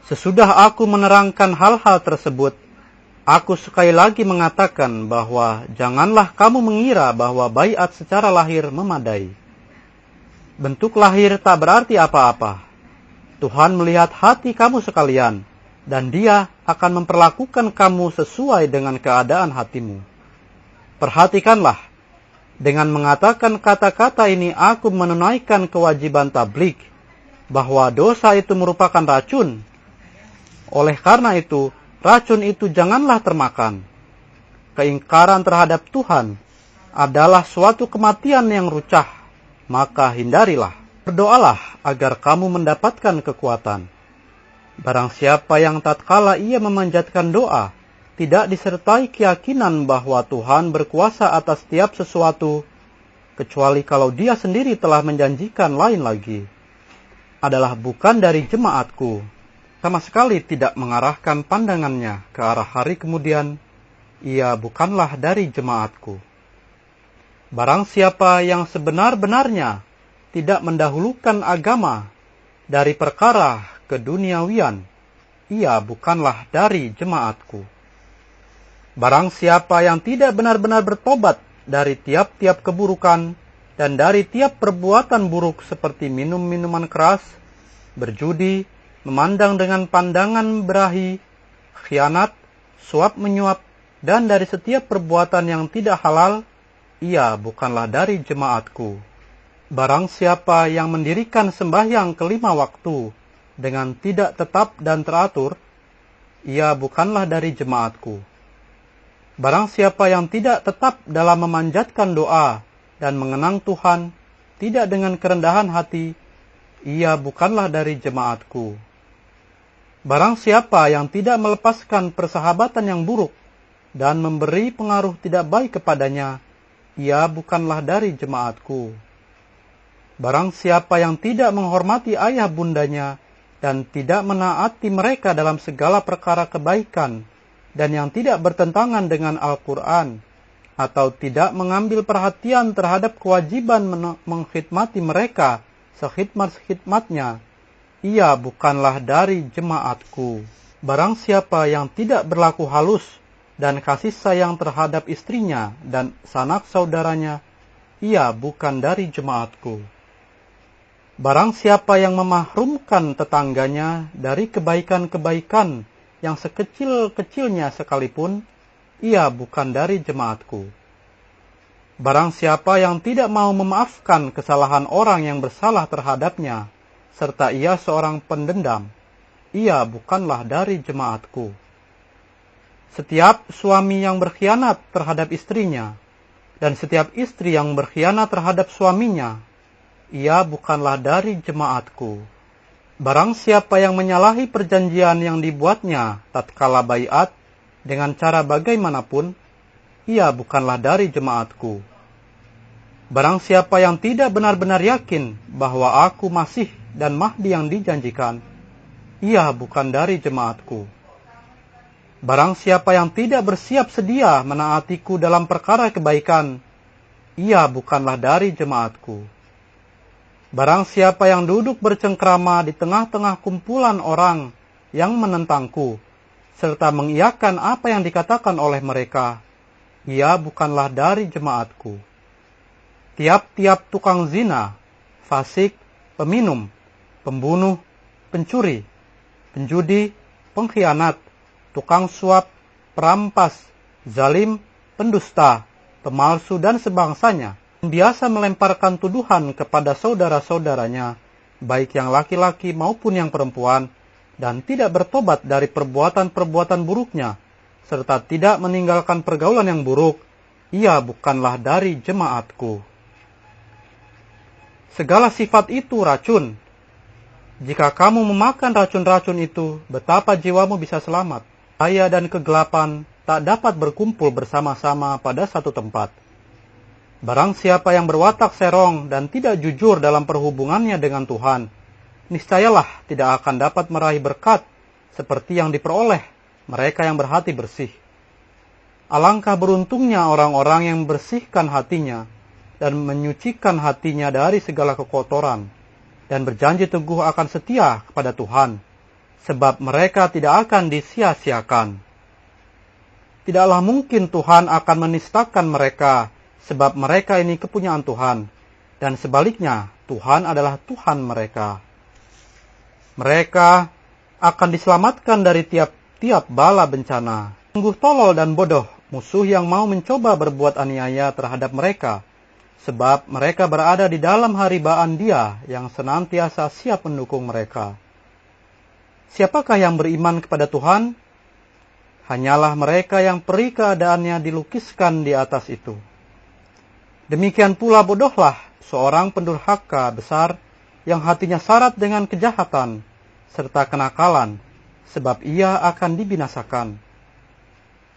Sesudah aku menerangkan hal-hal tersebut, aku sekali lagi mengatakan bahwa janganlah kamu mengira bahwa baiat secara lahir memadai. Bentuk lahir tak berarti apa-apa. Tuhan melihat hati kamu sekalian, dan Dia akan memperlakukan kamu sesuai dengan keadaan hatimu. Perhatikanlah, dengan mengatakan kata-kata ini aku menunaikan kewajiban tabligh, bahwa dosa itu merupakan racun. Oleh karena itu, racun itu janganlah termakan. Keingkaran terhadap Tuhan adalah suatu kematian yang rucah, maka hindarilah. Berdoalah agar kamu mendapatkan kekuatan. Barang siapa yang tatkala ia memanjatkan doa, tidak disertai keyakinan bahwa Tuhan berkuasa atas setiap sesuatu, kecuali kalau dia sendiri telah menjanjikan lain lagi, adalah bukan dari jemaatku. Sama sekali tidak mengarahkan pandangannya ke arah hari kemudian, ia bukanlah dari jemaatku. Barang siapa yang sebenar-benarnya tidak mendahulukan agama dari perkara keduniawian, ia bukanlah dari jemaatku. Barang siapa yang tidak benar-benar bertobat dari tiap-tiap keburukan dan dari tiap perbuatan buruk seperti minum minuman keras, berjudi, memandang dengan pandangan berahi, khianat, suap menyuap, dan dari setiap perbuatan yang tidak halal, ia bukanlah dari jemaatku. Barang siapa yang mendirikan sembahyang kelima waktu dengan tidak tetap dan teratur, ia bukanlah dari jemaatku. Barang siapa yang tidak tetap dalam memanjatkan doa dan mengenang Tuhan, tidak dengan kerendahan hati, ia bukanlah dari jemaatku. Barang siapa yang tidak melepaskan persahabatan yang buruk dan memberi pengaruh tidak baik kepadanya, ia bukanlah dari jemaatku. Barang siapa yang tidak menghormati ayah bundanya dan tidak menaati mereka dalam segala perkara kebaikan dan yang tidak bertentangan dengan Al-Quran, atau tidak mengambil perhatian terhadap kewajiban mengkhidmati mereka sekhidmat-khidmatnya, ia bukanlah dari jemaatku. Barang siapa yang tidak berlaku halus dan kasih sayang terhadap istrinya dan sanak saudaranya, ia bukan dari jemaatku. Barang siapa yang memahrumkan tetangganya dari kebaikan-kebaikan yang sekecil-kecilnya sekalipun, ia bukan dari jemaatku. Barang siapa yang tidak mau memaafkan kesalahan orang yang bersalah terhadapnya, serta ia seorang pendendam, ia bukanlah dari jemaatku. Setiap suami yang berkhianat terhadap istrinya, dan setiap istri yang berkhianat terhadap suaminya, ia bukanlah dari jemaatku. Barang siapa yang menyalahi perjanjian yang dibuatnya tatkala baiat dengan cara bagaimanapun, ia bukanlah dari jemaatku. Barang siapa yang tidak benar-benar yakin bahwa aku Masih dan Mahdi yang dijanjikan, ia bukan dari jemaatku. Barang siapa yang tidak bersiap sedia menaatiku dalam perkara kebaikan, ia bukanlah dari jemaatku. Barang siapa yang duduk bercengkrama di tengah-tengah kumpulan orang yang menentangku, serta mengiyakan apa yang dikatakan oleh mereka, ia bukanlah dari jemaatku. Tiap-tiap tukang zina, fasik, peminum, pembunuh, pencuri, penjudi, pengkhianat, tukang suap, perampas, zalim, pendusta, pemalsu dan sebangsanya, biasa melemparkan tuduhan kepada saudara-saudaranya, baik yang laki-laki maupun yang perempuan, dan tidak bertobat dari perbuatan-perbuatan buruknya, serta tidak meninggalkan pergaulan yang buruk, ia bukanlah dari jemaatku. Segala sifat itu racun. Jika kamu memakan racun-racun itu, betapa jiwamu bisa selamat. Cahaya dan kegelapan tak dapat berkumpul bersama-sama pada satu tempat. Barang siapa yang berwatak serong dan tidak jujur dalam perhubungannya dengan Tuhan, niscayalah tidak akan dapat meraih berkat seperti yang diperoleh mereka yang berhati bersih. Alangkah beruntungnya orang-orang yang membersihkan hatinya dan menyucikan hatinya dari segala kekotoran, dan berjanji teguh akan setia kepada Tuhan, sebab mereka tidak akan disia-siakan. Tidaklah mungkin Tuhan akan menistakan mereka, sebab mereka ini kepunyaan Tuhan, dan sebaliknya Tuhan adalah Tuhan mereka. Mereka akan diselamatkan dari tiap-tiap bala bencana. Sungguh tolol dan bodoh musuh yang mau mencoba berbuat aniaya terhadap mereka, sebab mereka berada di dalam haribaan Dia yang senantiasa siap mendukung mereka. Siapakah yang beriman kepada Tuhan? Hanyalah mereka yang peri keadaannya dilukiskan di atas itu. Demikian pula bodohlah seorang pendurhaka besar yang hatinya syarat dengan kejahatan serta kenakalan, sebab ia akan dibinasakan.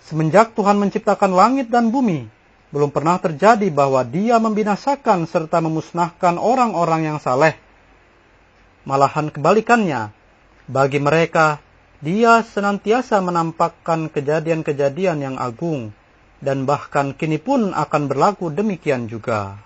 Semenjak Tuhan menciptakan langit dan bumi, belum pernah terjadi bahwa Dia membinasakan serta memusnahkan orang-orang yang saleh. Malahan kebalikannya, bagi mereka Dia senantiasa menampakkan kejadian-kejadian yang agung, dan bahkan kini pun akan berlaku demikian juga.